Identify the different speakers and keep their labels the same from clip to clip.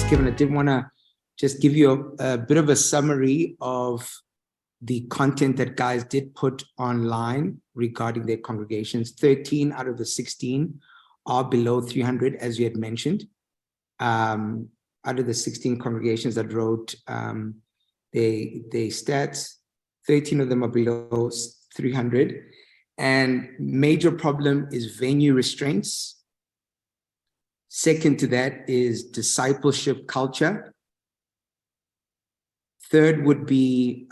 Speaker 1: Kevin, I did want to just give you a bit of a summary of the content that guys did put online regarding their congregations. 13 out of the 16 are below 300, as you had mentioned. Out of the 16 congregations that wrote the stats, 13 of them are below 300. And major problem is venue restraints. Second to that is discipleship culture. Third would be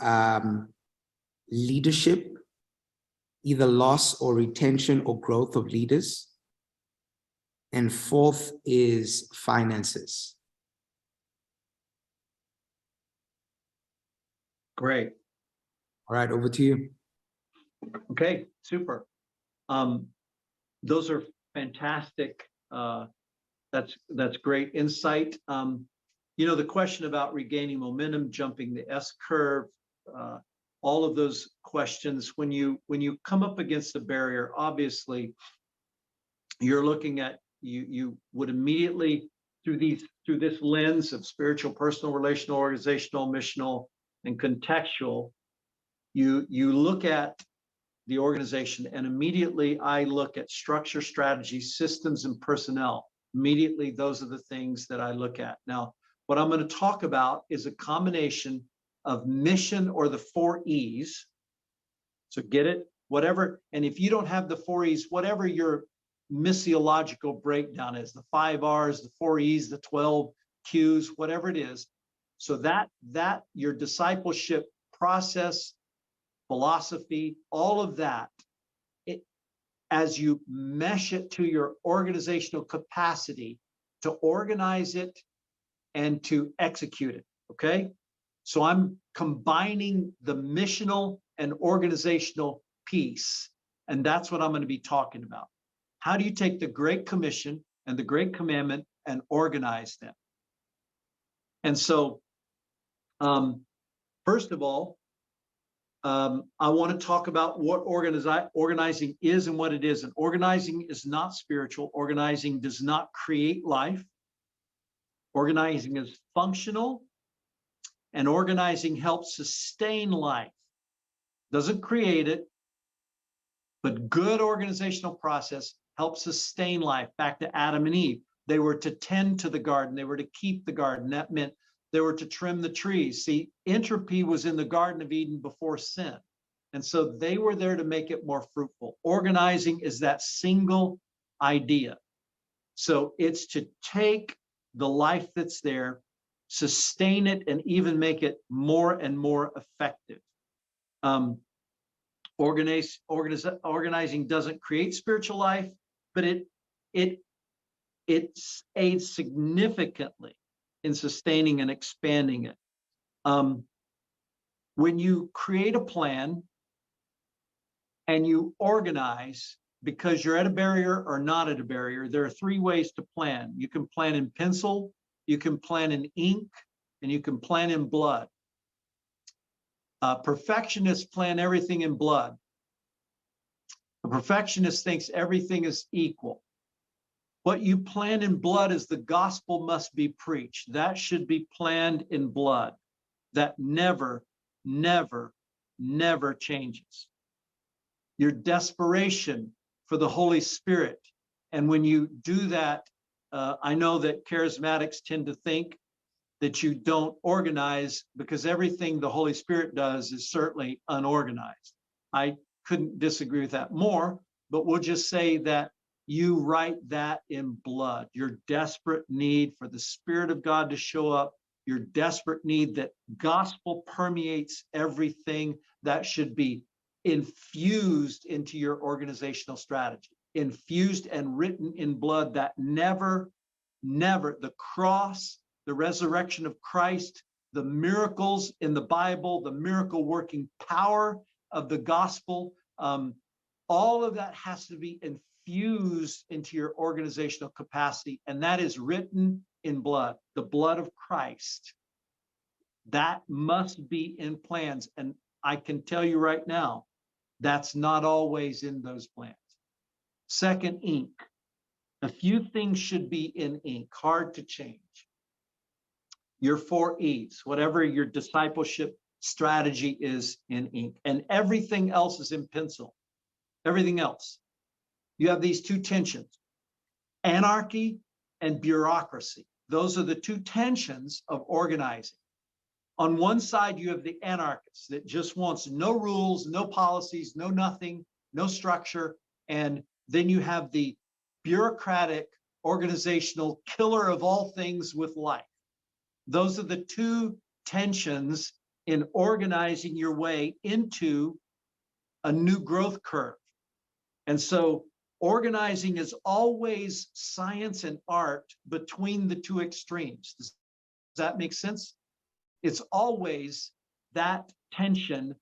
Speaker 1: leadership, either loss or retention or growth of leaders. And fourth is finances.
Speaker 2: Great.
Speaker 1: All right, over to you.
Speaker 2: Okay, super. Those are fantastic. That's great insight. You know, the question about regaining momentum, jumping the S curve, all of those questions, when you come up against a barrier, obviously you're looking at, you would immediately through this lens of spiritual, personal, relational, organizational, missional, and contextual, you look at the organization, and immediately I look at structure, strategy, systems, and personnel. Immediately, those are the things that I look at. Now, what I'm going to talk about is a combination of mission, or the 4 E's. So get it, whatever. And if you don't have the 4 E's, whatever your missiological breakdown is, the 5 R's, the 4 E's, the 12 Q's, whatever it is. So that your discipleship process, philosophy, all of that, as you mesh it to your organizational capacity to organize it and to execute it, okay? So I'm combining the missional and organizational piece, and that's what I'm going to be talking about. How do you take the Great Commission and the Great Commandment and organize them? And so, first of all, I want to talk about what organizing is and what it isn't. Organizing is not spiritual. Organizing does not create life. Organizing is functional, and organizing helps sustain life. Doesn't create it, but good organizational process helps sustain life. Back to Adam and Eve. They were to tend to the garden. They were to keep the garden. That meant they were to trim the trees. See, entropy was in the Garden of Eden before sin. And so they were there to make it more fruitful. Organizing is that single idea. So it's to take the life that's there, sustain it, and even make it more and more effective. Organizing doesn't create spiritual life, but it aids significantly in sustaining and expanding it. When you create a plan and you organize, because you're at a barrier or not at a barrier, there are 3 ways to plan. You can plan in pencil, you can plan in ink, and you can plan in blood. Perfectionists plan everything in blood. A perfectionist thinks everything is equal. What you plan in blood is the gospel must be preached. That should be planned in blood. That never, never, never changes. Your desperation for the Holy Spirit. And when you do that, I know that charismatics tend to think that you don't organize, because everything the Holy Spirit does is certainly unorganized. I couldn't disagree with that more, but we'll just say that you write that in blood. Your desperate need for the Spirit of God to show up, your desperate need that gospel permeates everything, that should be infused into your organizational strategy, infused and written in blood. That never, the cross, the resurrection of Christ, the miracles in the Bible, the miracle working power of the gospel, all of that has to be infused into your organizational capacity, and that is written in blood, the blood of Christ. That must be in plans, and I can tell you right now, that's not always in those plans. Second, ink. A few things should be in ink, hard to change. your 4 E's, whatever your discipleship strategy is in ink, and everything else is in pencil. Everything else. You have these two tensions, anarchy and bureaucracy. Those are the two tensions of organizing. On one side, you have the anarchist that just wants no rules, no policies, no nothing, no structure. And then you have the bureaucratic, organizational killer of all things with life. Those are the two tensions in organizing your way into a new growth curve. And so organizing is always science and art between the two extremes. Does that make sense? It's always that tension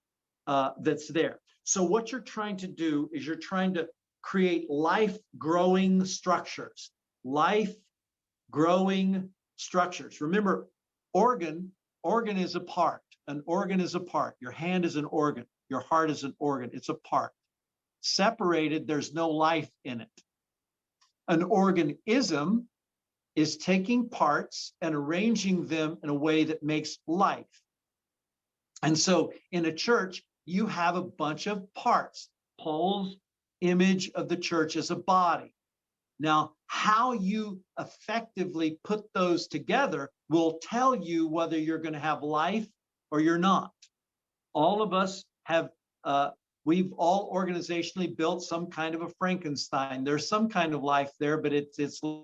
Speaker 2: that's there. So what you're trying to do is you're trying to create life-growing structures. Life-growing structures. Remember, organ is a part. An organ is a part. Your hand is an organ. Your heart is an organ. It's a part. Separated, there's no life in it. An organism is taking parts and arranging them in a way that makes life. And so in a church, you have a bunch of parts. Paul's image of the church as a body. Now, how you effectively put those together will tell you whether you're going to have life or you're not. All of us have, we've all organizationally built some kind of a Frankenstein. There's some kind of life there, but it's a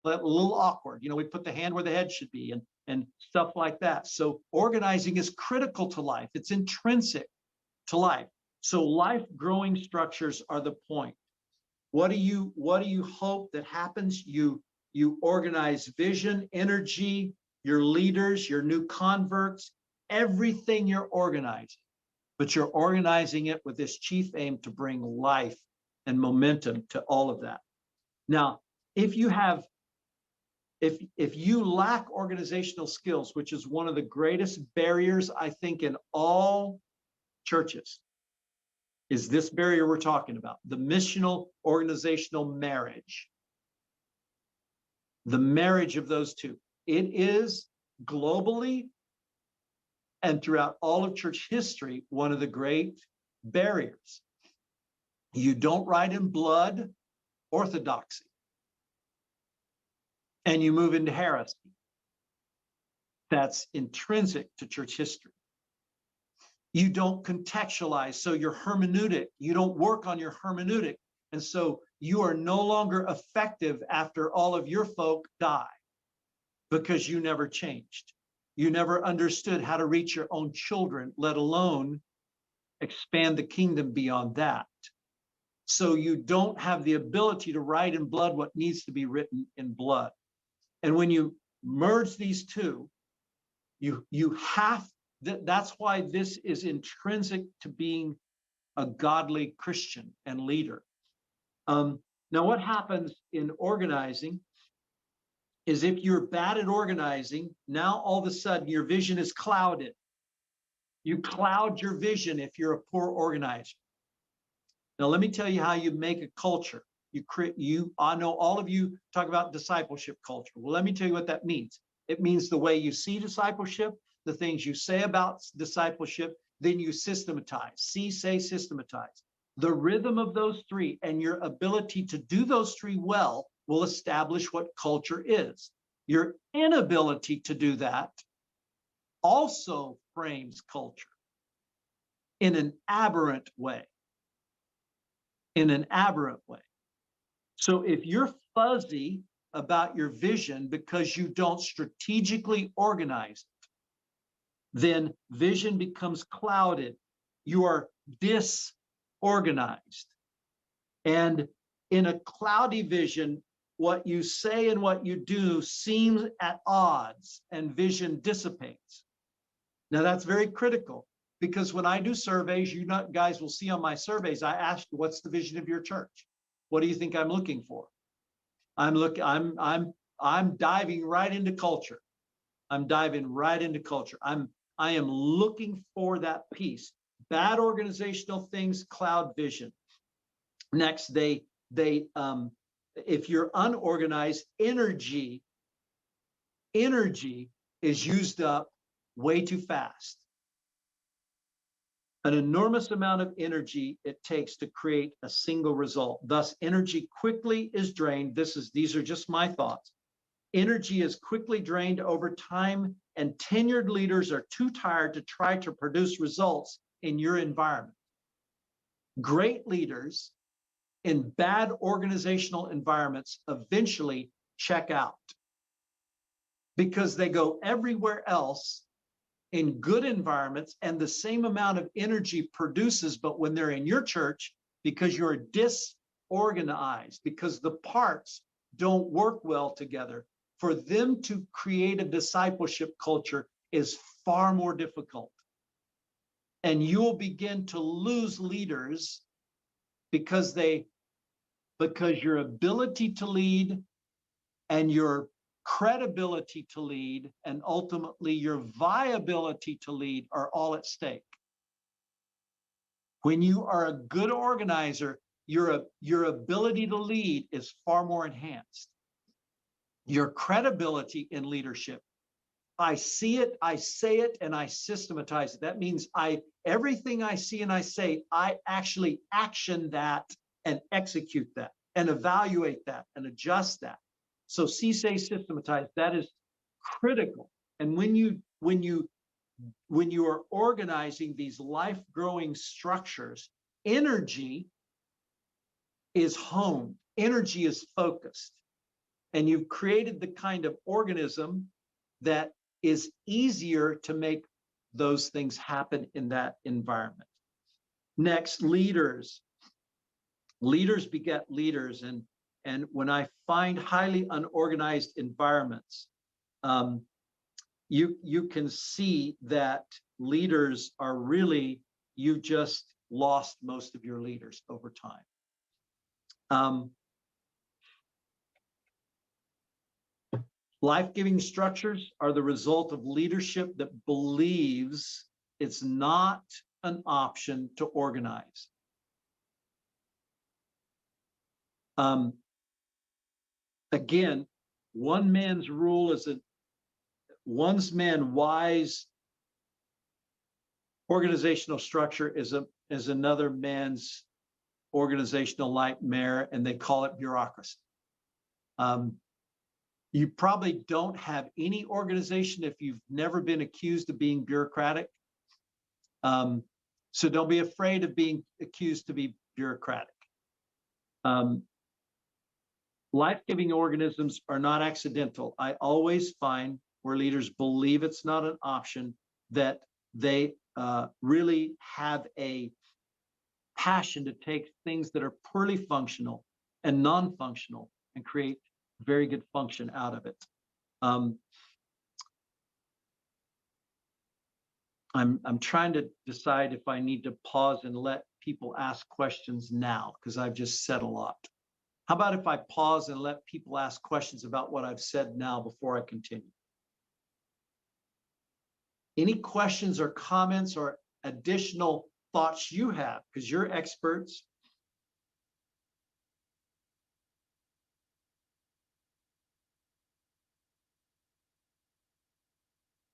Speaker 2: little awkward. You know, we put the hand where the head should be and stuff like that. So organizing is critical to life. It's intrinsic to life. So life-growing structures are the point. What do you hope that happens? You organize vision, energy, your leaders, your new converts, everything you're organizing, but you're organizing it with this chief aim to bring life and momentum to all of that. Now, if you lack organizational skills, which is one of the greatest barriers, I think, in all churches, is this barrier we're talking about, the missional organizational marriage. The marriage of those two. It is globally and throughout all of church history, one of the great barriers. You don't write in blood orthodoxy, and you move into heresy. That's intrinsic to church history. You don't contextualize, so your hermeneutic, you don't work on your hermeneutic, and so you are no longer effective after all of your folk die because you never changed. You never understood how to reach your own children, let alone expand the kingdom beyond that. So you don't have the ability to write in blood what needs to be written in blood. And when you merge these two, you have, that's why this is intrinsic to being a godly Christian and leader. Now, what happens in organizing is if you're bad at organizing, now all of a sudden your vision is clouded. You cloud your vision if you're a poor organizer. Now, let me tell you how you make a culture. I know all of you talk about discipleship culture. Well, let me tell you what that means. It means the way you see discipleship, the things you say about discipleship, then you systematize. See, say, systematize. The rhythm of those three and your ability to do those three well will establish what culture is. Your inability to do that also frames culture in an aberrant way. In an aberrant way. So if you're fuzzy about your vision because you don't strategically organize it, then vision becomes clouded. You are disorganized. And in a cloudy vision, what you say and what you do seems at odds and vision dissipates. Now that's very critical because when I do surveys, you guys will see on my surveys, I ask you, what's the vision of your church? What do you think I'm looking for? I'm diving right into culture. I'm diving right into culture. I am looking for that piece. Bad organizational things cloud vision. Next, if you're unorganized, energy is used up way too fast. An enormous amount of energy it takes to create a single result. Thus, energy quickly is drained. These are just my thoughts. Energy is quickly drained over time, and tenured leaders are too tired to try to produce results in your environment. Great leaders in bad organizational environments eventually check out because they go everywhere else in good environments and the same amount of energy produces, but when they're in your church, because you're disorganized, because the parts don't work well together, for them to create a discipleship culture is far more difficult. And you will begin to lose leaders because your ability to lead and your credibility to lead and ultimately your viability to lead are all at stake. When you are a good organizer, your ability to lead is far more enhanced. Your credibility in leadership, I see it, I say it, and I systematize it. That means everything I see and I say, I actually action that and execute that and evaluate that and adjust that. So see, say, systematize, that is critical. And when you are organizing these life-growing structures, energy is honed, energy is focused, and you've created the kind of organism that is easier to make those things happen in that environment. Next, leaders. Leaders beget leaders, and when I find highly unorganized environments, you can see that leaders are really, you just lost most of your leaders over time. Life-giving structures are the result of leadership that believes it's not an option to organize. Again, one man's rule is one's man wise organizational structure is another man's organizational nightmare, and they call it bureaucracy. You probably don't have any organization if you've never been accused of being bureaucratic. So don't be afraid of being accused to be bureaucratic. Life-giving organisms are not accidental. I always find where leaders believe it's not an option that they really have a passion to take things that are poorly functional and non-functional and create very good function out of it. I'm trying to decide if I need to pause and let people ask questions now, because I've just said a lot. How about if I pause and let people ask questions about what I've said now before I continue? Any questions or comments or additional thoughts you have, because you're experts.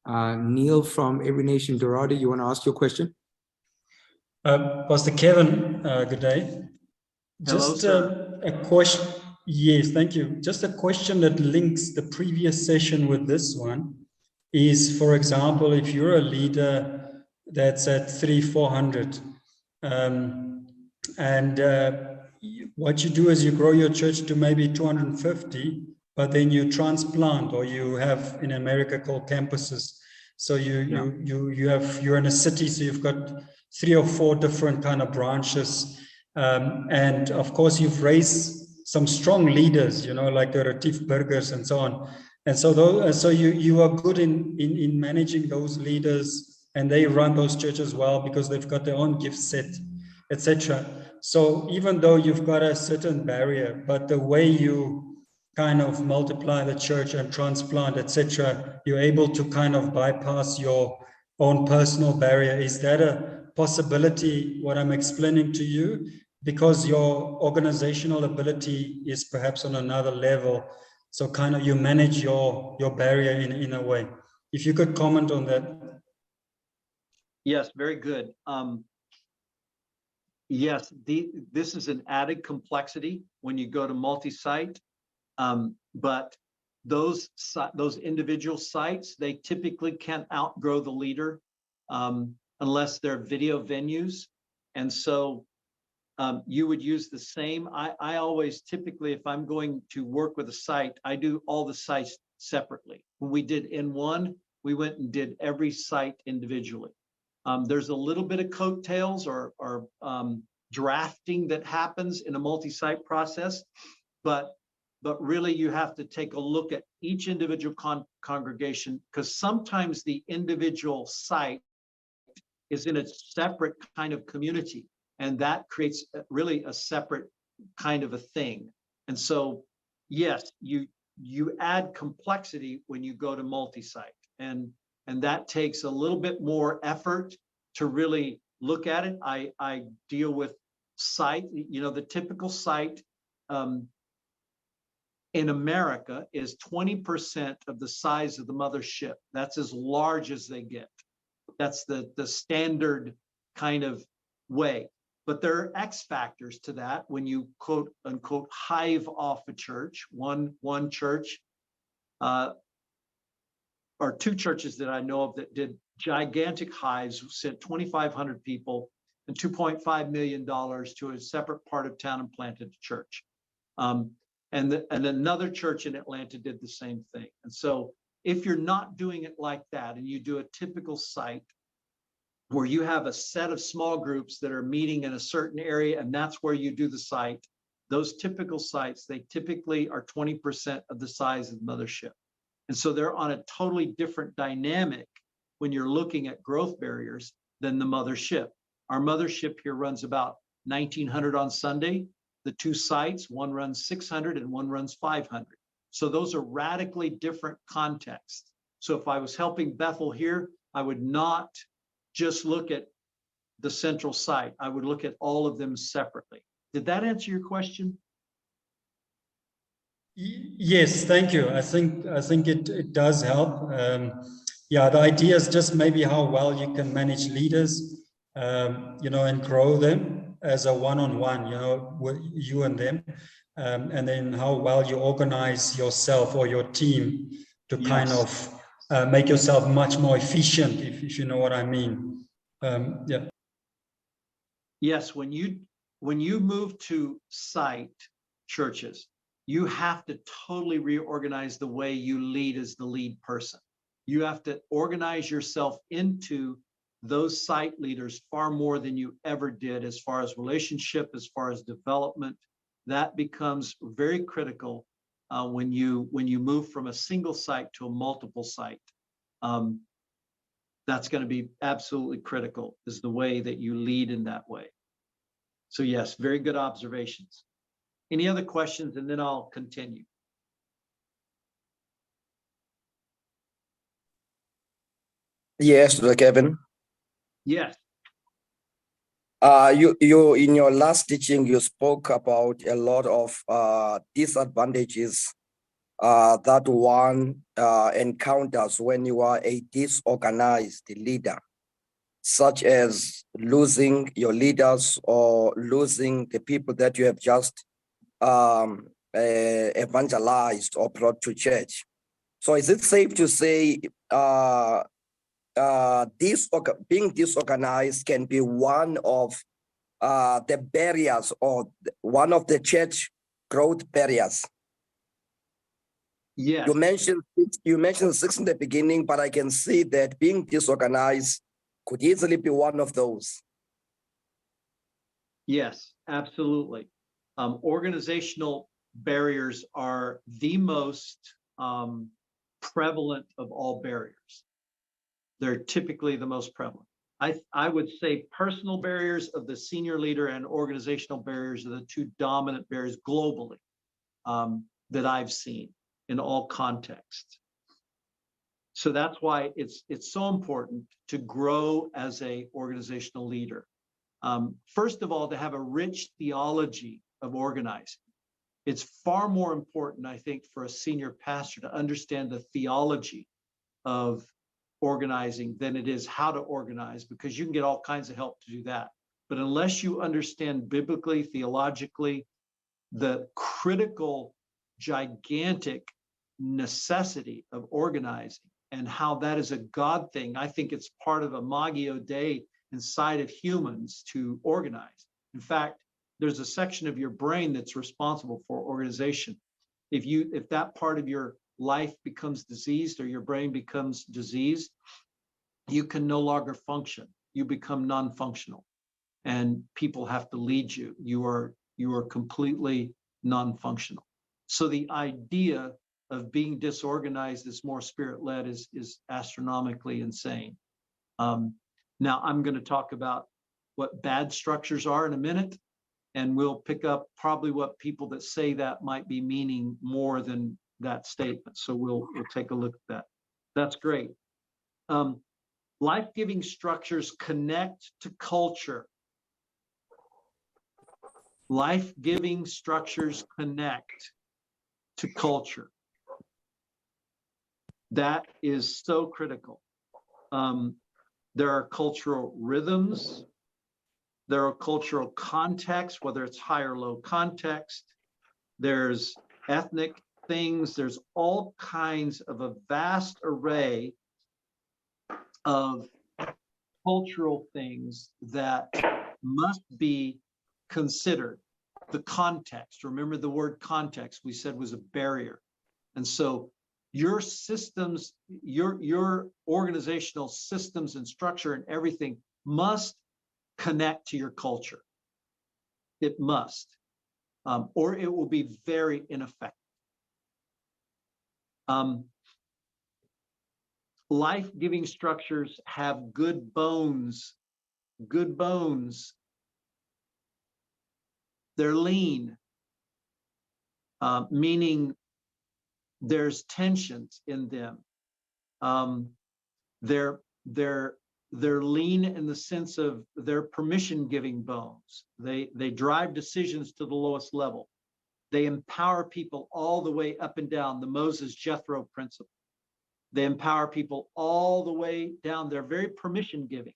Speaker 1: Neil from Every Nation Dorado, you want to ask your question?
Speaker 3: Pastor Kevin, good day.
Speaker 2: Hello, sir.
Speaker 3: A question. Yes, thank you. Just a question that links the previous session with this one is, for example, if you're a leader that's at 300-400, what you do is you grow your church to maybe 250, but then you transplant, or you have in America called campuses. So you're in a city, so you've got 3 or 4 different kind of branches. And of course, you've raised some strong leaders, like the Retief Burgers and so on. And so you are good in managing those leaders, and they run those churches well because they've got their own gift set, etc. So even though you've got a certain barrier, but the way you kind of multiply the church and transplant, etc., you're able to kind of bypass your own personal barrier. Is that a possibility, what I'm explaining to you? Because your organizational ability is perhaps on another level. So kind of you manage your barrier in a way. If you could comment on that.
Speaker 2: Yes, very good. Yes, this is an added complexity when you go to multi-site, but those individual sites, they typically can't outgrow the leader unless they're video venues. And so you would use the same. I always typically, if I'm going to work with a site, I do all the sites separately. When we did N1, we went and did every site individually. There's a little bit of coattails or drafting that happens in a multi-site process, but really you have to take a look at each individual congregation, because sometimes the individual site is in a separate kind of community, and that creates really a separate kind of a thing. And so, yes, you add complexity when you go to multi-site, and that takes a little bit more effort to really look at it. I deal with site, the typical site in America is 20% of the size of the mothership. That's as large as they get. That's the standard kind of way. But there are X factors to that when you quote unquote hive off a church. One church, or two churches that I know of that did gigantic hives, sent 2,500 people and $2.5 million to a separate part of town and planted a church. And another church in Atlanta did the same thing. And so if you're not doing it like that, and you do a typical site where you have a set of small groups that are meeting in a certain area, and that's where you do the site, those typical sites, they typically are 20% of the size of the mothership. And so they're on a totally different dynamic when you're looking at growth barriers than the mothership. Our mothership here runs about 1,900 on Sunday. The two sites, one runs 600 and one runs 500. So those are radically different contexts. So if I was helping Bethel here, I would not just look at the central site. I would look at all of them separately. Did that answer your question?
Speaker 3: Yes, thank you. I think it does help. Yeah, the idea is just maybe how well you can manage leaders, and grow them as a one-on-one, with you and them, and then how well you organize yourself or your team to kind of make yourself much more efficient, if you know what I mean. Yeah.
Speaker 2: Yes, when you move to site churches, you have to totally reorganize the way you lead as the lead person. You have to organize yourself into those site leaders far more than you ever did, as far as relationship, as far as development. That becomes very critical when you move from a single site to a multiple site. That's going to be absolutely critical, is the way that you lead in that way. So yes, very good observations. Any other questions? And then I'll continue.
Speaker 4: Yes, Brother Kevin.
Speaker 2: Yes.
Speaker 4: You in your last teaching, you spoke about a lot of disadvantages that one encounters when you are a disorganized leader, such as losing your leaders or losing the people that you have just evangelized or brought to church. So is it safe to say being disorganized can be one of the barriers, or one of the church growth barriers?
Speaker 2: Yes.
Speaker 4: You mentioned 6 in the beginning, but I can see that being disorganized could easily be one of those.
Speaker 2: Yes, absolutely. Organizational barriers are the most prevalent of all barriers. They're typically the most prevalent. I would say personal barriers of the senior leader and organizational barriers are the two dominant barriers globally that I've seen in all contexts. So that's why it's so important to grow as an organizational leader. First of all, to have a rich theology of organizing. It's far more important, I think, for a senior pastor to understand the theology of organizing than it is how to organize, because you can get all kinds of help to do that. But unless you understand biblically, theologically, the critical, gigantic necessity of organizing and how that is a God thing, I think it's part of a Magio Dei inside of humans to organize. In fact, there's a section of your brain that's responsible for organization. If that part of your life becomes diseased or your brain becomes diseased, you can no longer function. You become non-functional, and people have to lead you. You are completely non-functional. So the idea of being disorganized is more spirit-led is astronomically insane. Now I'm going to talk about what bad structures are in a minute, and we'll pick up probably what people that say that might be meaning more than that statement. So we'll take a look at that. That's great. Life-giving structures connect to culture. Life-giving structures connect to culture. That is so critical. There are cultural rhythms. There are cultural contexts, whether it's high or low context. There's ethnic things. There's all kinds of a vast array of cultural things that must be considered. The context, remember the word context we said was a barrier. And so your systems, your organizational systems and structure and everything must connect to your culture. It must, or it will be very ineffective. Life-giving structures have good bones. Good bones. They're lean, meaning there's tensions in them. They're lean in the sense of they're permission-giving bones. They drive decisions to the lowest level. They empower people all the way up and down, the Moses-Jethro principle. They empower people all the way down. They're very permission-giving.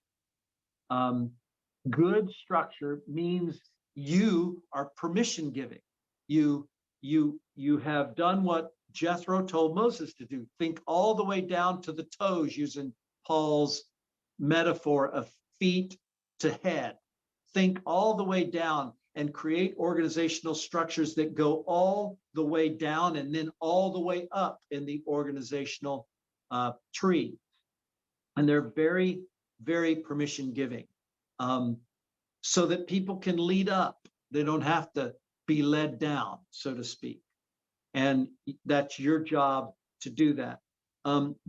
Speaker 2: Good structure means you are permission-giving. You have done what Jethro told Moses to do. Think all the way down to the toes, using Paul's metaphor of feet to head. Think all the way down and create organizational structures that go all the way down and then all the way up in the organizational tree. And they're very, very permission-giving, so that people can lead up. They don't have to be led down, so to speak. And that's your job to do that.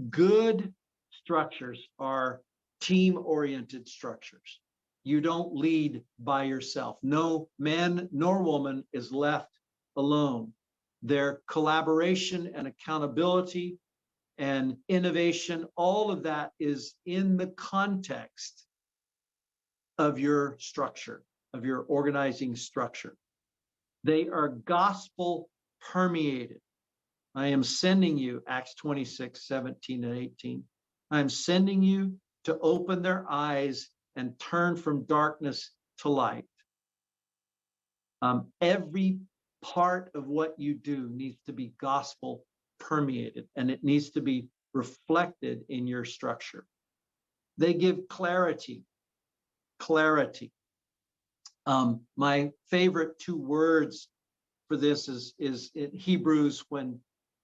Speaker 2: Good structures are team-oriented structures. You don't lead by yourself. No man nor woman is left alone. Their collaboration and accountability and innovation, all of that is in the context of your structure, of your organizing structure. They are gospel permeated. I am sending you, Acts 26, 17 and 18. I'm sending you to open their eyes and turn from darkness to light. Every part of what you do needs to be gospel permeated, and it needs to be reflected in your structure. They give clarity. Clarity. My favorite two words for this is in Hebrews, when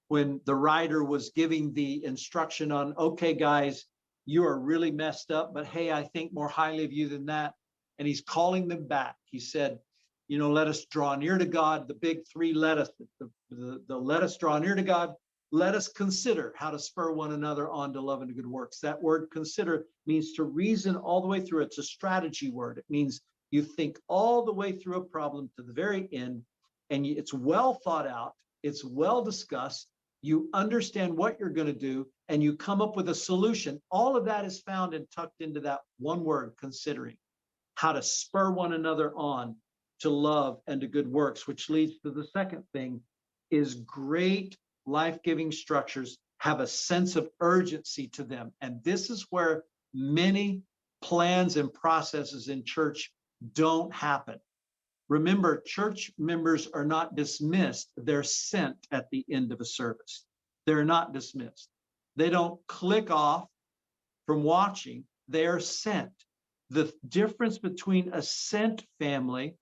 Speaker 2: the writer was giving the instruction on, okay, guys, you are really messed up, but hey, I think more highly of you than that. And he's calling them back. He said, let us draw near to God. The big three let us, the let us draw near to God. Let us consider how to spur one another on to love and to good works. That word consider means to reason all the way through. It's a strategy word. It means you think all the way through a problem to the very end, and it's well thought out. It's well discussed. You understand what you're going to do, and you come up with a solution. All of that is found and tucked into that one word, considering how to spur one another on to love and to good works, which leads to the second thing, is great life-giving structures have a sense of urgency to them. And this is where many plans and processes in church don't happen. Remember, church members are not dismissed. They're sent at the end of a service. They're not dismissed. They don't click off from watching. They are sent. The difference between a sent family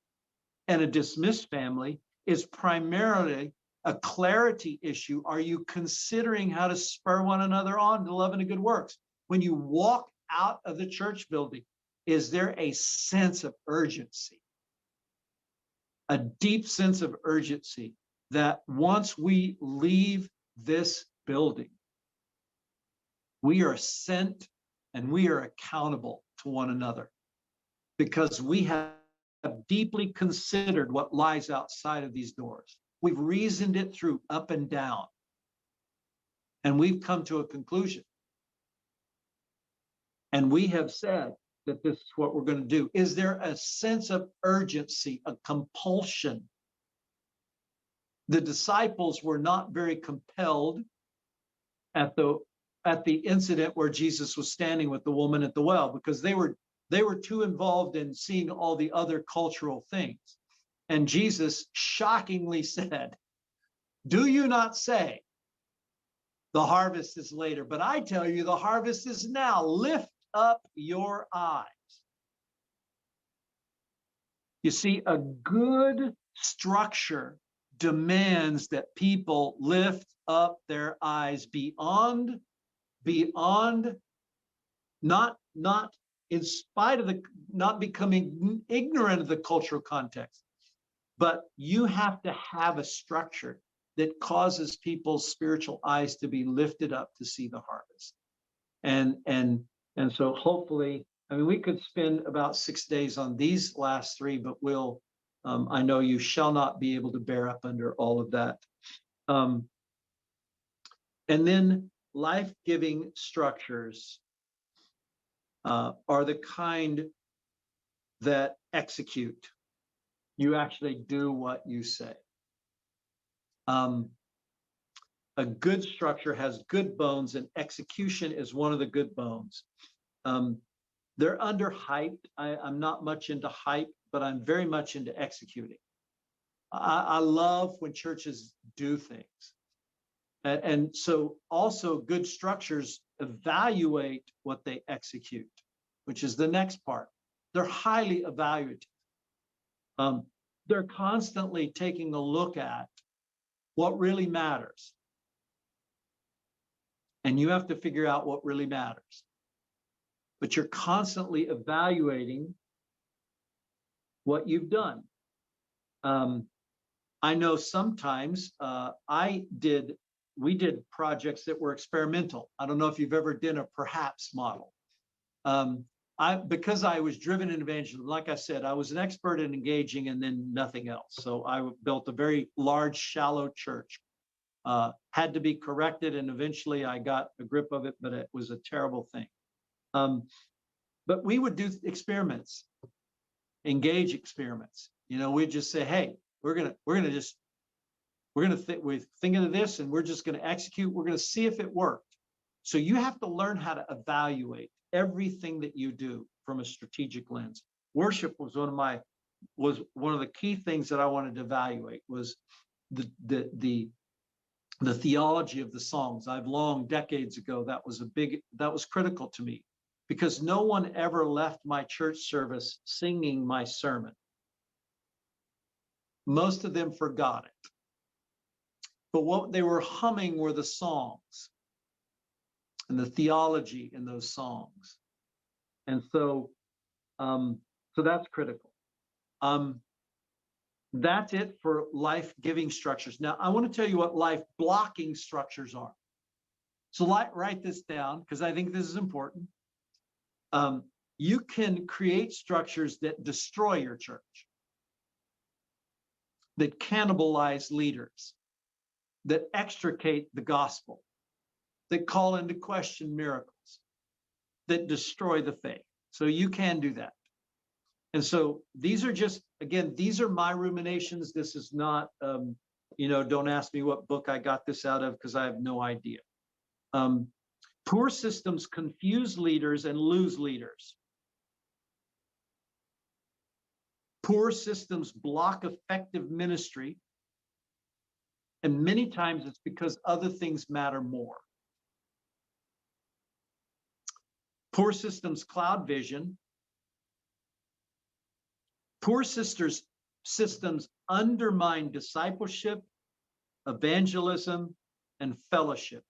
Speaker 2: and a dismissed family is primarily a clarity issue. Are you considering how to spur one another on to love and to good works? When you walk out of the church building, is there a sense of urgency? A deep sense of urgency that once we leave this building, we are sent and we are accountable to one another because we have deeply considered what lies outside of these doors. We've reasoned it through up and down, and we've come to a conclusion. And we have said that this is what we're going to do. Is there a sense of urgency, a compulsion? The disciples were not very compelled at the incident where Jesus was standing with the woman at the well, because they were too involved in seeing all the other cultural things. And Jesus shockingly said, "Do you not say the harvest is later, but I tell you the harvest is now. Lift up your eyes." You see, a good structure demands that people lift up their eyes beyond, not in spite of not becoming ignorant of the cultural context, but you have to have a structure that causes people's spiritual eyes to be lifted up to see the harvest. And so hopefully, I mean, we could spend about 6 days on these last three, but I know you shall not be able to bear up under all of that. And then life-giving structures are the kind that execute. You actually do what you say. A good structure has good bones, and execution is one of the good bones. They're underhyped. I'm not much into hype, but I'm very much into executing. I love when churches do things. And so also good structures evaluate what they execute, which is the next part. They're highly evaluative. They're constantly taking a look at what really matters. And you have to figure out what really matters. But you're constantly evaluating what you've done. I know sometimes we did projects that were experimental. I don't know if you've ever done a perhaps model. Because I was driven in evangelism, like I said, I was an expert in engaging and then nothing else. So I built a very large, shallow church. Had to be corrected, and eventually I got a grip of it, but it was a terrible thing. But we would do experiments, engage experiments. You know, we'd just say, hey, we're gonna think of this, and we're just gonna execute. We're gonna see if it worked. So you have to learn how to evaluate everything that you do from a strategic lens. Worship was one of the key things that I wanted to evaluate, was the theology of the songs. Decades ago, that was critical to me, because no one ever left my church service singing my sermon. Most of them forgot it. But what they were humming were the songs and the theology in those songs. And so that's critical. That's it for life-giving structures. Now, I want to tell you what life-blocking structures are. So write this down, because I think this is important. You can create structures that destroy your church, that cannibalize leaders, that extricate the gospel, that call into question miracles, that destroy the faith. So you can do that. And so these are just, again, these are my ruminations. This is not, don't ask me what book I got this out of, because I have no idea. Poor systems confuse leaders and lose leaders. Poor systems block effective ministry, and many times it's because other things matter more. Poor systems cloud vision. Poor systems undermine discipleship, evangelism, and fellowship.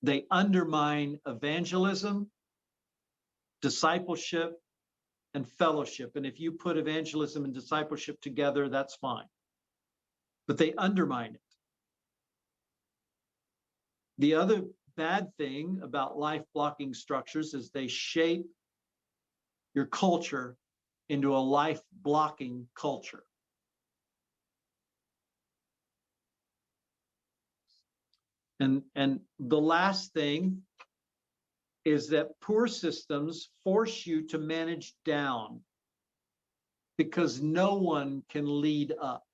Speaker 2: They undermine evangelism, discipleship, and fellowship. And if you put evangelism and discipleship together, that's fine. But they undermine it. The other bad thing about life blocking structures is they shape your culture into a life blocking culture. And the last thing is that poor systems force you to manage down because no one can lead up.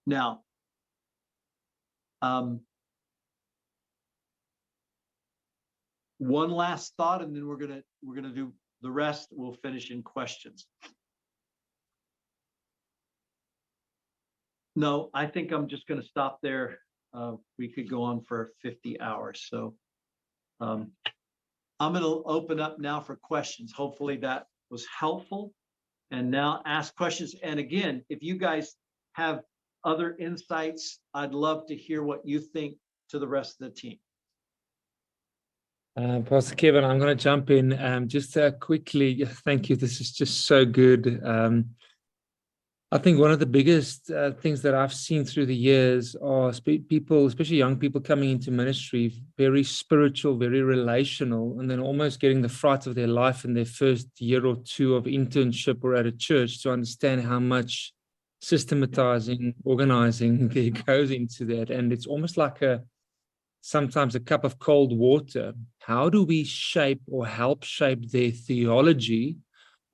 Speaker 2: Now, one last thought, and then we're gonna do the rest. We'll finish in questions. No, I think I'm just gonna stop there. We could go on for 50 hours. So I'm gonna open up now for questions. Hopefully that was helpful. And now ask questions. And again, if you guys have other insights, I'd love to hear what you think to the rest of the team.
Speaker 5: Pastor Kevin, I'm going to jump in just quickly. Thank you. This is just so good. I think one of the biggest things that I've seen through the years are people, especially young people coming into ministry, very spiritual, very relational, and then almost getting the fright of their life in their first year or two of internship or at a church to understand how much systematizing, organizing there goes into that. And it's almost like sometimes a cup of cold water. How do we shape or help shape their theology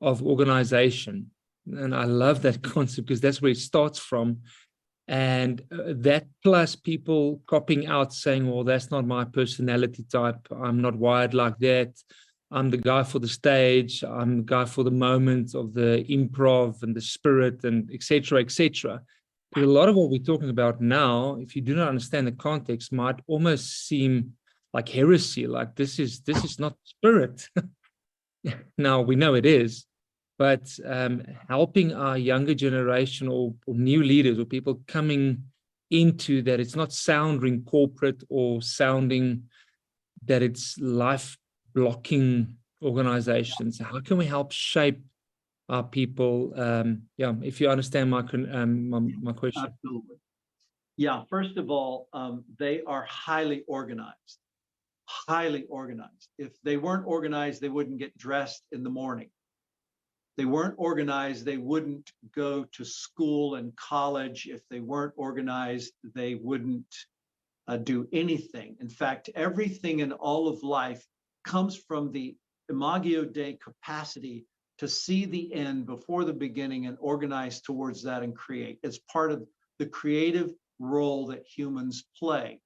Speaker 5: of organization? And I love that concept because that's where it starts from. And that plus people copying out saying, well, that's not my personality type. I'm not wired like that. I'm the guy for the stage. I'm the guy for the moment of the improv and the spirit and et cetera, et cetera. Because a lot of what we're talking about now, if you do not understand the context, might almost seem like heresy, like this is not spirit. Now we know it is, but helping our younger generation or new leaders or people coming into that, it's not sounding corporate or sounding that it's life blocking organizations. How can we help shape our people? If you understand my question.
Speaker 2: Absolutely. Yeah, first of all, they are highly organized. Highly organized. If they weren't organized, they wouldn't get dressed in the morning. They weren't organized, they wouldn't go to school and college. If they weren't organized, they wouldn't do anything. In fact, everything in all of life comes from the Imago Dei capacity to see the end before the beginning and organize towards that and create. It's part of the creative role that humans play.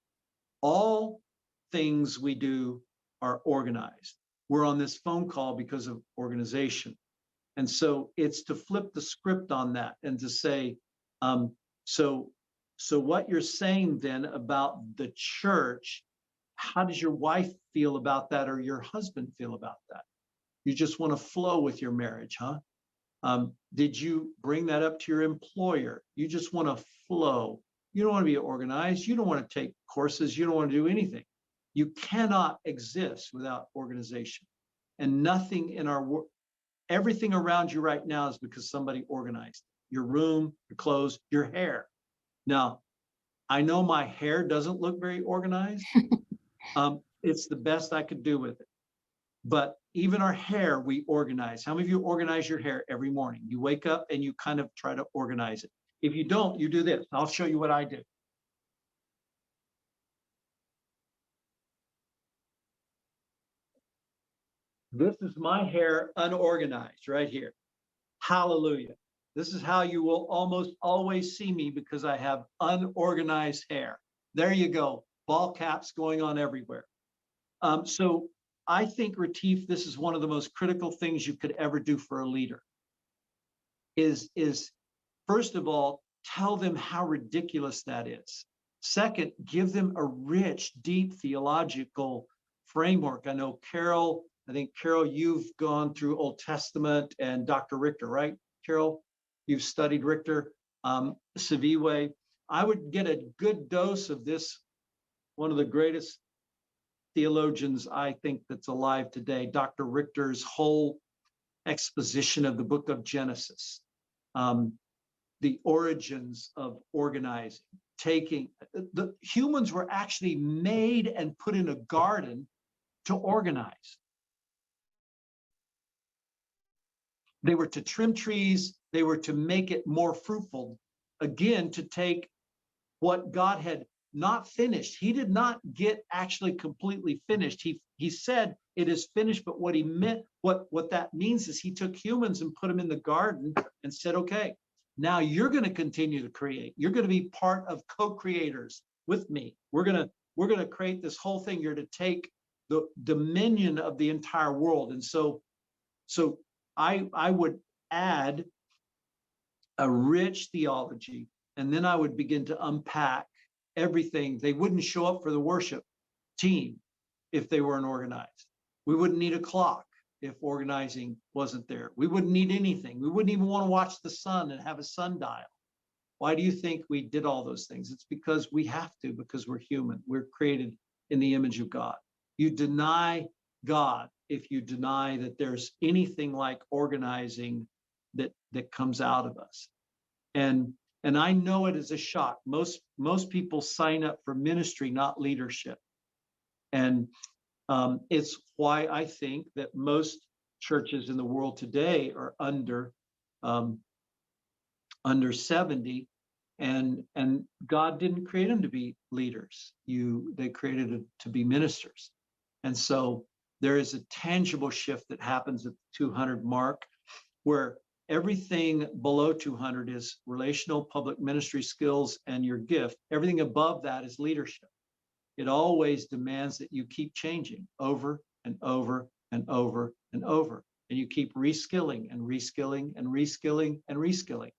Speaker 2: All things we do are organized. We're on this phone call because of organization. And so it's to flip the script on that and to say, so what you're saying then about the church, how does your wife feel about that or your husband feel about that? You just want to flow with your marriage, huh? Did you bring that up to your employer? You just want to flow. You don't want to be organized. You don't want to take courses. You don't want to do anything. You cannot exist without organization. And nothing in our work, everything around you right now is because somebody organized your room, your clothes, your hair. Now, I know my hair doesn't look very organized. It's the best I could do with it. But even our hair, we organize. How many of you organize your hair every morning? You wake up and you kind of try to organize it. If you don't, you do this. I'll show you what I do. This is my hair unorganized right here. Hallelujah. This is how you will almost always see me, because I have unorganized hair. There you go, ball caps going on everywhere. So I think, Retief, this is one of the most critical things you could ever do for a leader. Is first of all, tell them how ridiculous that is. Second, give them a rich, deep theological framework. I know Carol, you've gone through Old Testament, and Dr. Richter, right? Carol, you've studied Richter, Saviwe. I would get a good dose of this, one of the greatest theologians I think that's alive today, Dr. Richter's whole exposition of the book of Genesis, the origins of organizing, the humans were actually made and put in a garden to organize. They were to trim trees, they were to make it more fruitful. Again, to take what God had not finished. He did not get actually completely finished. He said it is finished, but what he meant, what that means is he took humans and put them in the garden and said, okay, now you're going to continue to create. You're going to be part of co-creators with me. We're going to create this whole thing. You're to take the dominion of the entire world. And so I would add a rich theology, and then I would begin to unpack everything. They wouldn't show up for the worship team if they weren't organized. We wouldn't need a clock if organizing wasn't there. We wouldn't need anything. We wouldn't even want to watch the sun and have a sundial. Why do you think we did all those things? It's because we have to, because we're human. We're created in the image of God. You deny God if you deny that there's anything like organizing that comes out of us. And I know it is a shock. Most people sign up for ministry, not leadership. And it's why I think that most churches in the world today are under 70, and God didn't create them to be leaders. They created them to be ministers. And so there is a tangible shift that happens at the 200 mark, where everything below 200 is relational, public ministry skills, and your gift. Everything above that is leadership. It always demands that you keep changing over and over and over and over, and you keep reskilling and reskilling and reskilling and reskilling.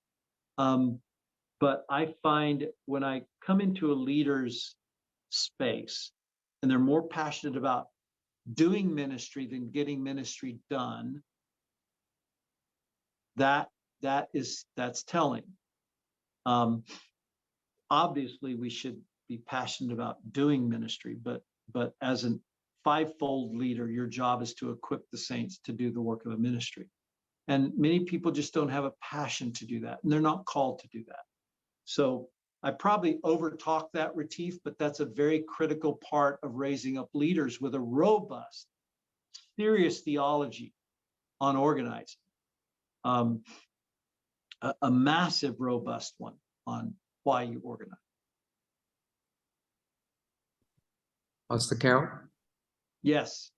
Speaker 2: But I find when I come into a leader's space and they're more passionate about doing ministry than getting ministry done, that's telling. Obviously, we should be passionate about doing ministry, but as a fivefold leader, your job is to equip the saints to do the work of a ministry. And many people just don't have a passion to do that, and they're not called to do that. So I probably overtalk that, Retief, but that's a very critical part of raising up leaders with a robust, serious theology on organizing. A massive, robust one on why you organize.
Speaker 1: Pastor Carol?
Speaker 2: Yes.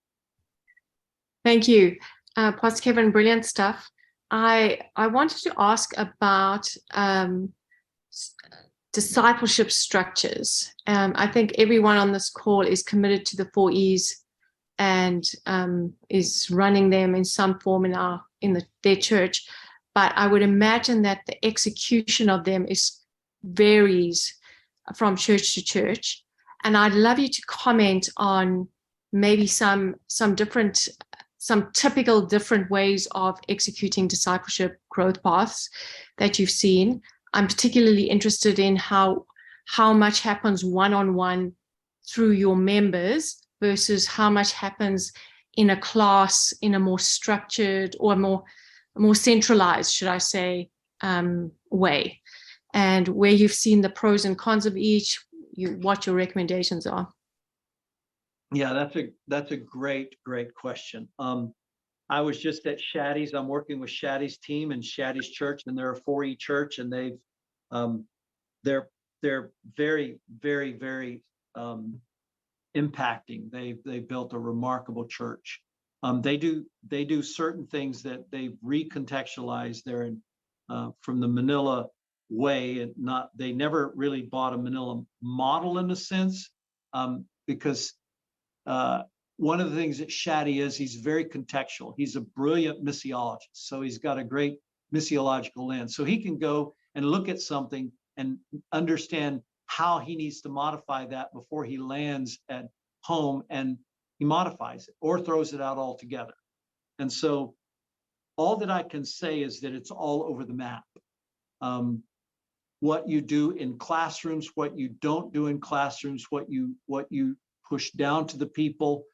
Speaker 6: Thank you, Pastor Kevin. Brilliant stuff. I wanted to ask about discipleship structures. I think everyone on this call is committed to the 4 E's and is running them in some form in their church. But I would imagine that the execution of them varies from church to church. And I'd love you to comment on maybe some typical different ways of executing discipleship growth paths that you've seen. I'm particularly interested in how much happens one-on-one through your members versus how much happens in a class in a more structured or more centralized, should I say, way, and where you've seen the pros and cons of each, what your recommendations are.
Speaker 2: Yeah, that's a great question. I was just at Shaddy's. I'm working with Shaddy's team and Shaddy's church, and they're a 4E church, and they're very, very, very impacting. They built a remarkable church. They do certain things that they've recontextualized there, and from the Manila way, and they never really bought a Manila model in a sense, because one of the things that Shadi is, he's very contextual. He's a brilliant missiologist, so he's got a great missiological lens. So he can go and look at something and understand how he needs to modify that before he lands at home, and he modifies it or throws it out altogether. And so all that I can say is that it's all over the map. What you do in classrooms, what you don't do in classrooms, what you push down to the people.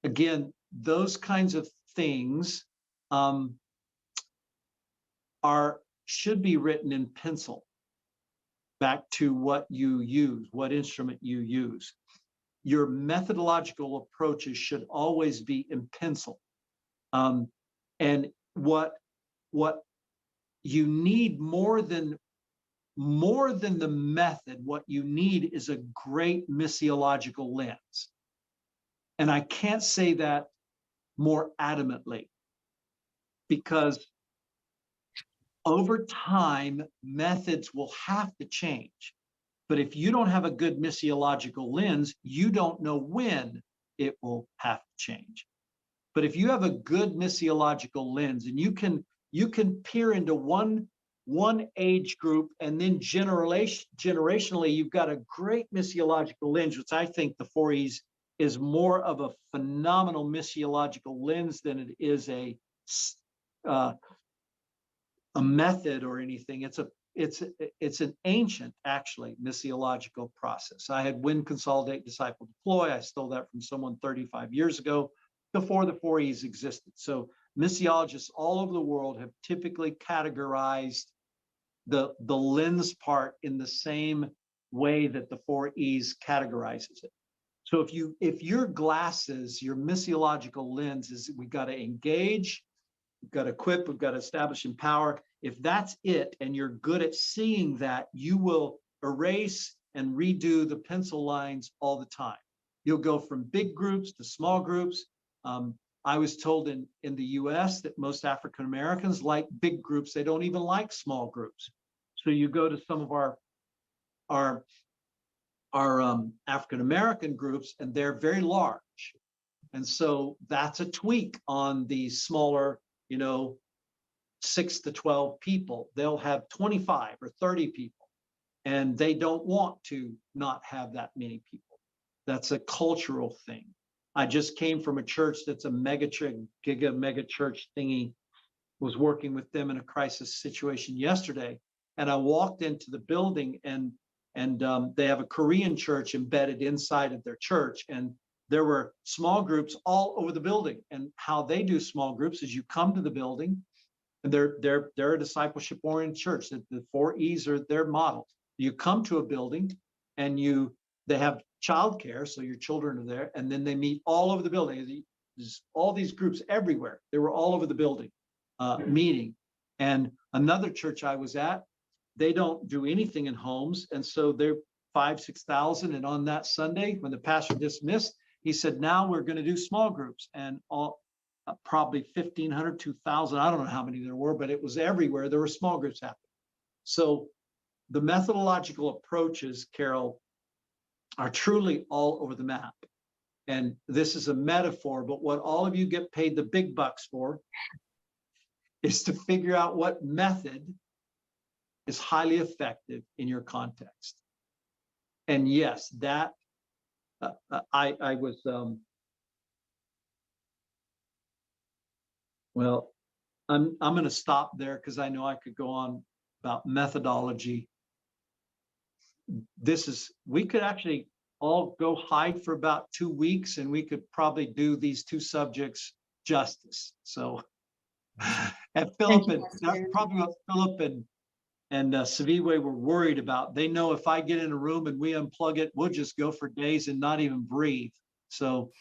Speaker 2: Again, those kinds of things should be written in pencil. Back to what you use, what instrument you use. Your methodological approaches should always be in pencil. And what you need more than the method, what you need is a great missiological lens. And I can't say that more adamantly, because over time, methods will have to change. But if you don't have a good missiological lens, you don't know when it will have to change. But if you have a good missiological lens, and you can peer into one age group, and then generationally, you've got a great missiological lens, which I think the 4Es is more of a phenomenal missiological lens than it is a method or anything. It's an ancient, actually, missiological process. I had win, consolidate, disciple, deploy. I stole that from someone 35 years ago, before the 4Es existed. So missiologists all over the world have typically categorized the lens part in the same way that the 4Es categorizes it. So if your glasses, your missiological lens is, we got to engage, we've got to equip, we've got to establish, empower. If that's it, and you're good at seeing that, you will erase and redo the pencil lines all the time. You'll go from big groups to small groups. I was told in the US that most African Americans like big groups. They don't even like small groups. So you go to some of our African American groups, and they're very large. And so that's a tweak on the smaller, 6 to 12 people. They'll have 25 or 30 people, and they don't want to not have that many people. That's a cultural thing. I just came from a church that's a mega church thingy, was working with them in a crisis situation yesterday. And I walked into the building, and they have a Korean church embedded inside of their church. And there were small groups all over the building. And how they do small groups is you come to the building, and they're a discipleship-oriented church. The 4Es are their model. You come to a building, and they have childcare, so your children are there, and then they meet all over the building. There's all these groups everywhere. They were all over the building meeting. And another church I was at, they don't do anything in homes, and so they're 5,000-6,000. And on that Sunday, when the pastor dismissed, he said, "Now we're going to do small groups," and all. Probably 1,500, 2,000. I don't know how many there were, but it was everywhere. There were small groups happening. So the methodological approaches, Carol, are truly all over the map. And this is a metaphor, but what all of you get paid the big bucks for is to figure out what method is highly effective in your context. And yes, that I was well, I'm going to stop there, because I know I could go on about methodology. We could actually all go hide for about 2 weeks, and we could probably do these two subjects justice. So, and Philip, and that's probably what Philip and Saviwe were worried about. They know if I get in a room and we unplug it, we'll just go for days and not even breathe. So,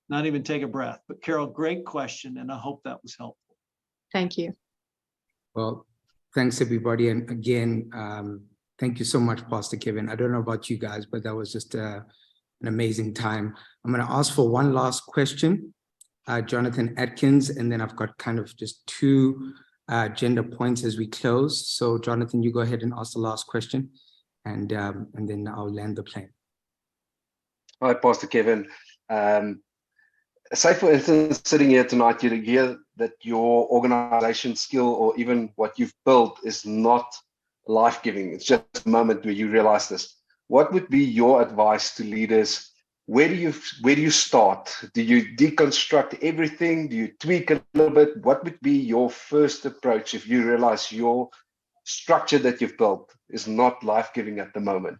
Speaker 2: not even take a breath. But Carol, great question, and I hope that was helpful.
Speaker 6: Thank you.
Speaker 1: Well, thanks everybody. And again, thank you so much, Pastor Kevin. I don't know about you guys, but that was just an amazing time. I'm going to ask for one last question, Jonathan Atkins, and then I've got kind of just two agenda points as we close. So Jonathan, you go ahead and ask the last question, and then I'll land the plane.
Speaker 7: Hi, Pastor Kevin. Say, for instance, sitting here tonight, you hear that your organization skill or even what you've built is not life-giving. It's just a moment where you realize this. What would be your advice to leaders? Where do you start? Do you deconstruct everything? Do you tweak a little bit? What would be your first approach if you realize your structure that you've built is not life-giving at the moment?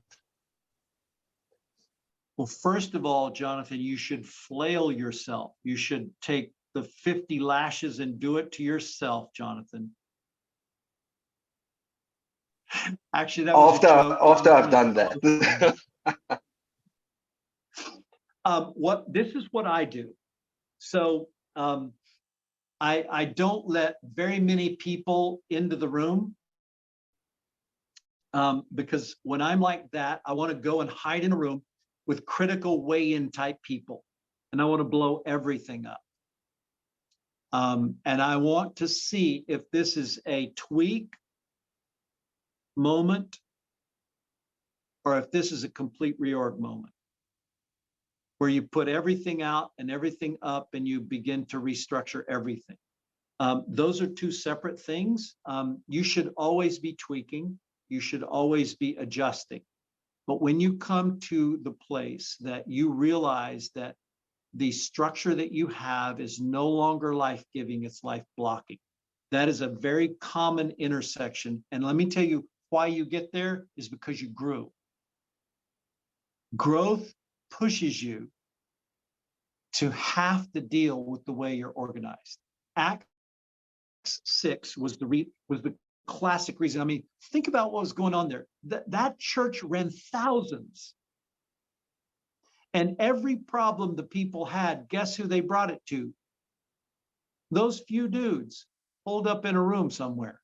Speaker 2: Well, first of all, Jonathan, you should flail yourself. You should take the 50 lashes and do it to yourself, Jonathan. Actually, that was
Speaker 7: after I've done that.
Speaker 2: This is what I do. So I don't let very many people into the room because when I'm like that, I want to go and hide in a room with critical weigh-in type people, and I want to blow everything up. And I want to see if this is a tweak moment or if this is a complete reorg moment where you put everything out and everything up and you begin to restructure everything. Those are two separate things. You should always be tweaking. You should always be adjusting. But when you come to the place that you realize that the structure that you have is no longer life-giving, it's life-blocking. That is a very common intersection. And let me tell you why you get there is because you grew. Growth pushes you to have to deal with the way you're organized. Acts 6 was the classic reason. I mean, think about what was going on there. That church ran thousands. And every problem the people had, guess who they brought it to? Those few dudes holed up in a room somewhere.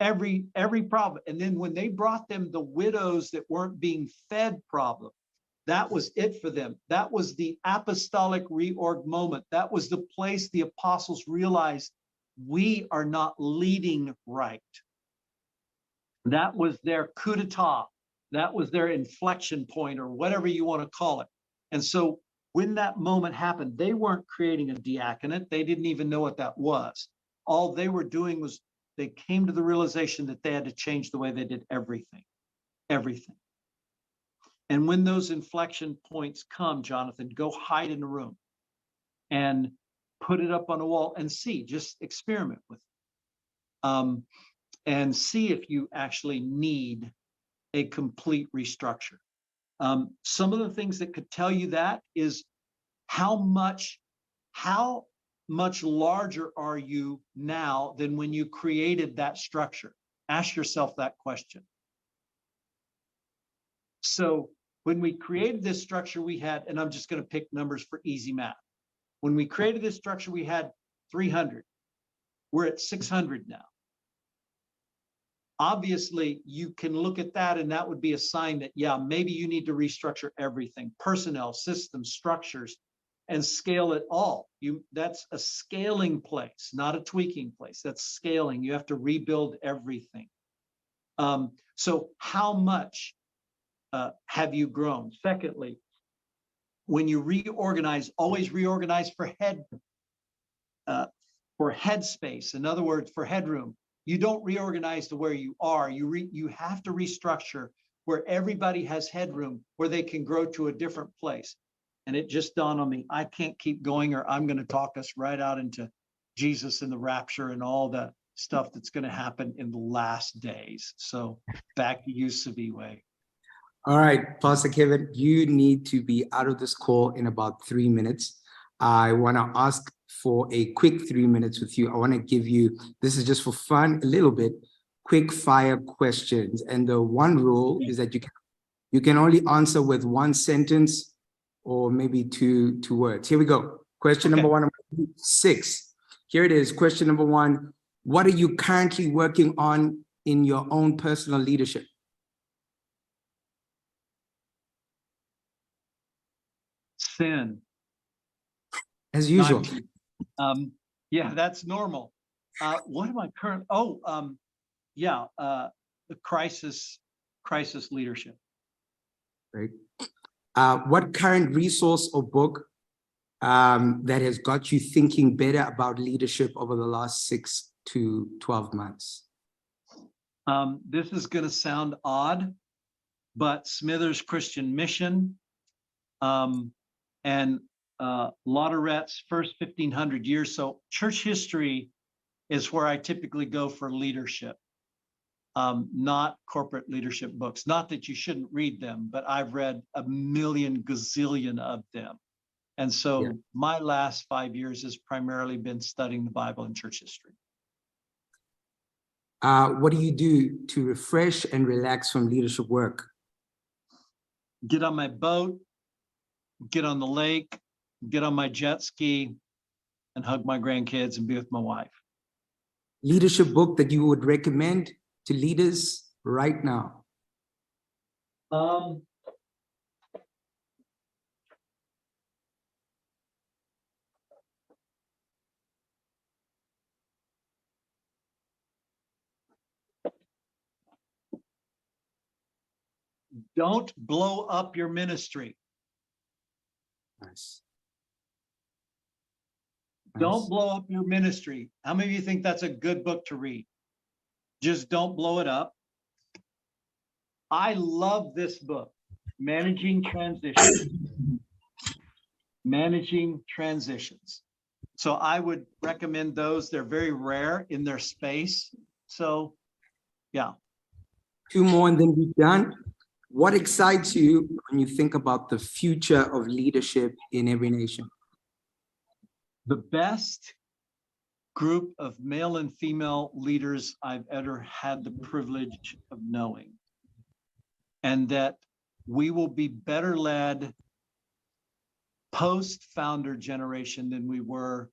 Speaker 2: Every problem. And then when they brought them the widows that weren't being fed problem, that was it for them. That was the apostolic reorg moment. That was the place the apostles realized we are not leading right. That was their coup d'etat. That was their inflection point, or whatever you want to call it. And so when that moment happened, they weren't creating a diaconate. They didn't even know what that was. All they were doing was they came to the realization that they had to change the way they did everything. Everything. And when those inflection points come, Jonathan, go hide in a room and put it up on a wall and see, just experiment with it. And see if you actually need a complete restructure. Some of the things that could tell you that is how much larger are you now than when you created that structure? Ask yourself that question. So when we created this structure, we had, and I'm just going to pick numbers for easy math. When we created this structure, we had 300. We're at 600 now. Obviously, you can look at that and that would be a sign that, yeah, maybe you need to restructure everything, personnel, systems, structures, and scale it all. That's a scaling place, not a tweaking place. That's scaling. You have to rebuild everything. So how much have you grown? Secondly, when you reorganize, always reorganize for headspace. In other words, for headroom. You don't reorganize to where you are. You have to restructure where everybody has headroom, where they can grow to a different place. And it just dawned on me, I can't keep going, or I'm going to talk us right out into Jesus and the rapture and all the stuff that's going to happen in the last days. So back to you, Saviwe.
Speaker 1: All right, Pastor Kevin, you need to be out of this call in about 3 minutes. I want to ask for a quick 3 minutes with you. I want to give you, this is just for fun, a little bit, quick fire questions. And the one rule is that you can only answer with one sentence or maybe two words. Here we go. Question number 1, 6. Here it is. Question number 1. What are you currently working on in your own personal leadership?
Speaker 2: Sin.
Speaker 1: As usual.
Speaker 2: Yeah, that's normal. What am I current? Oh, yeah, the crisis leadership.
Speaker 1: Right. What current resource or book that has got you thinking better about leadership over the last 6 to 12 months?
Speaker 2: This is going to sound odd, but Smithers Christian Mission and Lauderette's First 1500 Years. So church history is where I typically go for leadership, not corporate leadership books. Not that you shouldn't read them, but I've read a million gazillion of them. And so my last 5 years has primarily been studying the Bible and church history.
Speaker 1: What do you do to refresh and relax from leadership work?
Speaker 2: Get on my boat, get on the lake, get on my jet ski, and hug my grandkids and be with my wife.
Speaker 1: Leadership book that you would recommend to leaders right now?
Speaker 2: Don't blow up your ministry.
Speaker 1: Nice.
Speaker 2: Don't blow up your ministry. How many of you think that's a good book to read? Just don't blow it up. I love this book, Managing Transitions. Managing Transitions. So I would recommend those. They're very rare in their space. So, yeah.
Speaker 1: 2 more and then we're done. What excites you when you think about the future of leadership in every nation?
Speaker 2: The best group of male and female leaders I've ever had the privilege of knowing. And that we will be better led post-founder generation than we were,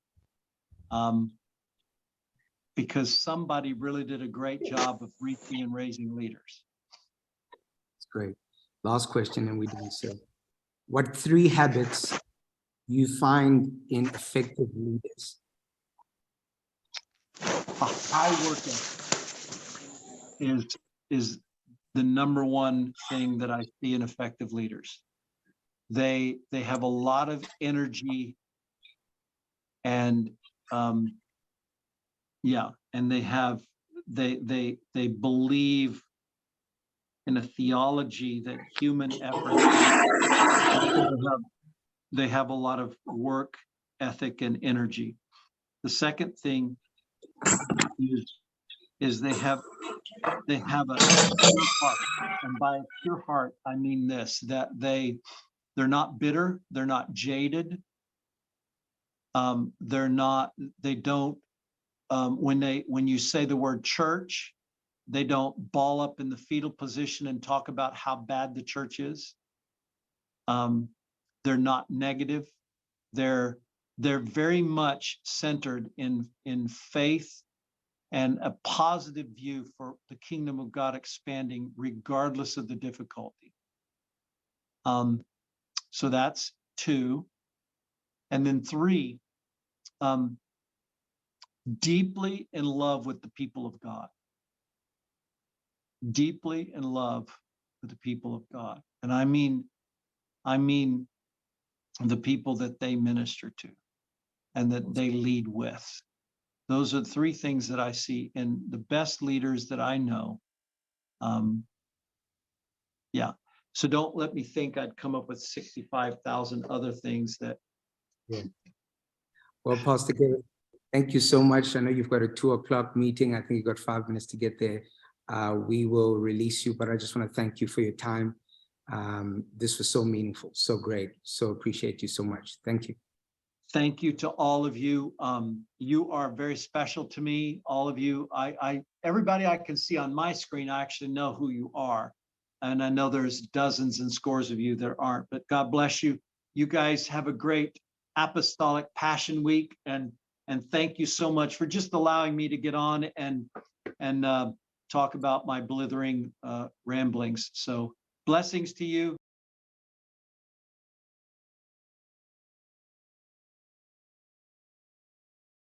Speaker 2: because somebody really did a great job of reaching and raising leaders.
Speaker 1: That's great. Last question and we're done, sir. What 3 habits you find in effective leaders?
Speaker 2: A high work ethic is the number one thing that I see in effective leaders. They have a lot of energy and and they believe in a theology that human effort. They have a lot of work ethic and energy. The second thing is they have a pure heart, and by a pure heart I mean this: that they're not bitter, they're not jaded, when you say the word church, they don't ball up in the fetal position and talk about how bad the church is. They're not negative. They're very much centered in faith and a positive view for the kingdom of God expanding regardless of the difficulty. So that's 2. And then 3, deeply in love with the people of God. Deeply in love with the people of God. And I mean the people that they minister to and that they lead with. Those are 3 things that I see in the best leaders that I know. So don't let me think I'd come up with 65,000 other things that.
Speaker 1: Yeah. Well, Pastor Kevin, thank you so much. I know you've got a 2 o'clock meeting. I think you've got 5 minutes to get there. We will release you, but I just want to thank you for your time. This was so meaningful, so great. So appreciate you so much. Thank you.
Speaker 2: Thank you to all of you. You are very special to me, all of you. Everybody I can see on my screen, I actually know who you are. And I know there's dozens and scores of you that aren't, but God bless you. You guys have a great Apostolic Passion Week. And thank you so much for just allowing me to get on and talk about my blithering ramblings. So blessings to you.